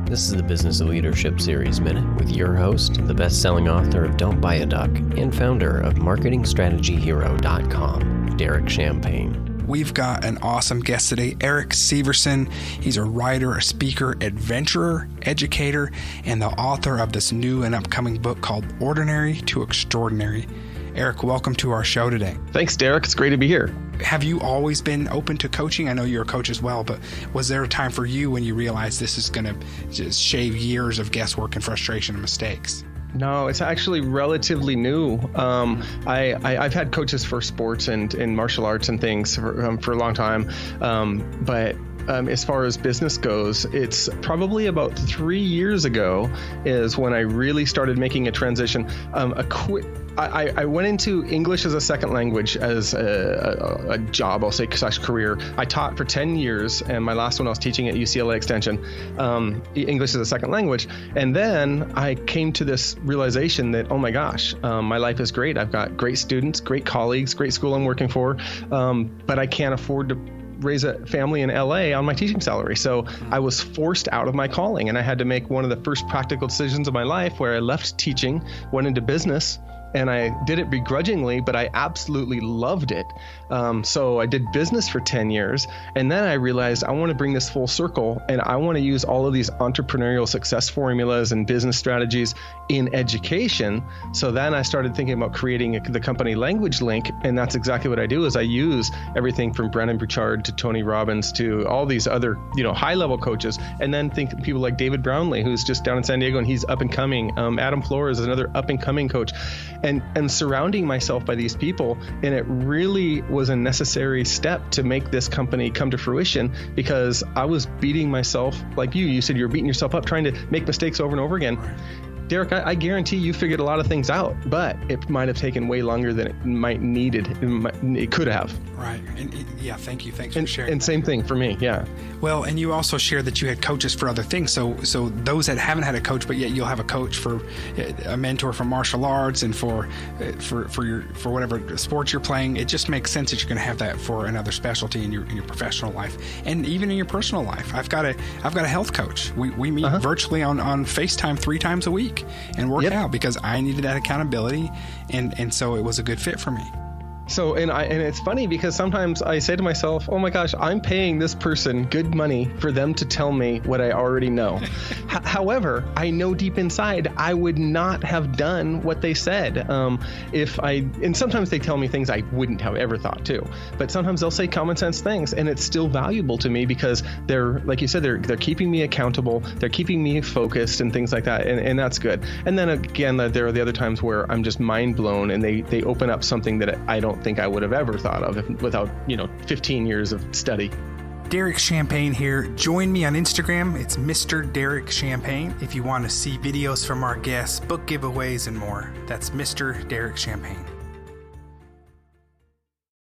This is the Business of Leadership Series Minute with your host, the best-selling author of Don't Buy a Duck and founder of MarketingStrategyHero.com, Erik Champagne. We've got an awesome guest today, Erik Seversen. He's a writer, a speaker, adventurer, educator, and the author of this new and upcoming book called Ordinary to Extraordinary. Erik, welcome to our show today. Thanks, Derek. It's great to be here. Have you always been open to coaching? I know you're a coach as well, but was there a time for you when you realized this is going to just shave years of guesswork and frustration and mistakes? No, it's actually relatively new. I've had coaches for sports and martial arts and things for a long time, but as far as business goes, it's probably about 3 years ago is when I really started making a transition. I went into English as a second language as a job, I'll say, / career. I taught for 10 years, and my last one I was teaching at UCLA Extension, English as a second language. And then I came to this realization that, oh my gosh, my life is great. I've got great students, great colleagues, great school I'm working for, but I can't afford to raise a family in LA on my teaching salary. So I was forced out of my calling, and I had to make one of the first practical decisions of my life where I left teaching, went into business, and I did it begrudgingly, but I absolutely loved it. So I did business for 10 years, and then I realized I want to bring this full circle, and I want to use all of these entrepreneurial success formulas and business strategies in education. So then I started thinking about creating the company Language Link, and that's exactly what I do. Is I use everything from Brendon Burchard to Tony Robbins to all these other, high-level coaches, and then think people like David Brownlee, who's just down in San Diego, and he's up and coming. Adam Flores is another up and coming coach. And surrounding myself by these people, and it really was a necessary step to make this company come to fruition, because I was beating myself like you said, you're beating yourself up trying to make mistakes over and over again. Derek, I guarantee you figured a lot of things out, but it might have taken way longer than it might needed. It could have. Right. And thank you. Thanks for sharing. And same thing for me. Yeah. Well, and you also shared that you had coaches for other things. So those that haven't had a coach, but yet you'll have a coach for a mentor for martial arts and for whatever sports you're playing. It just makes sense that you're going to have that for another specialty in your professional life and even in your personal life. I've got a health coach. We meet virtually on FaceTime 3 times a week and work out because I needed that accountability, and so it was a good fit for me. So, and it's funny because sometimes I say to myself, oh my gosh, I'm paying this person good money for them to tell me what I already know. However, I know deep inside I would not have done what they said and sometimes they tell me things I wouldn't have ever thought to, but sometimes they'll say common sense things, and it's still valuable to me because they're, like you said, they're keeping me accountable, they're keeping me focused and things like that, and that's good. And then again, there are the other times where I'm just mind blown, and they open up something that I don't think I would have ever thought of without 15 years of study. Erik Champagne here. Join me on Instagram. It's Mr. Erik Champagne. If you want to see videos from our guests, book giveaways, and more, that's Mr. Erik Champagne.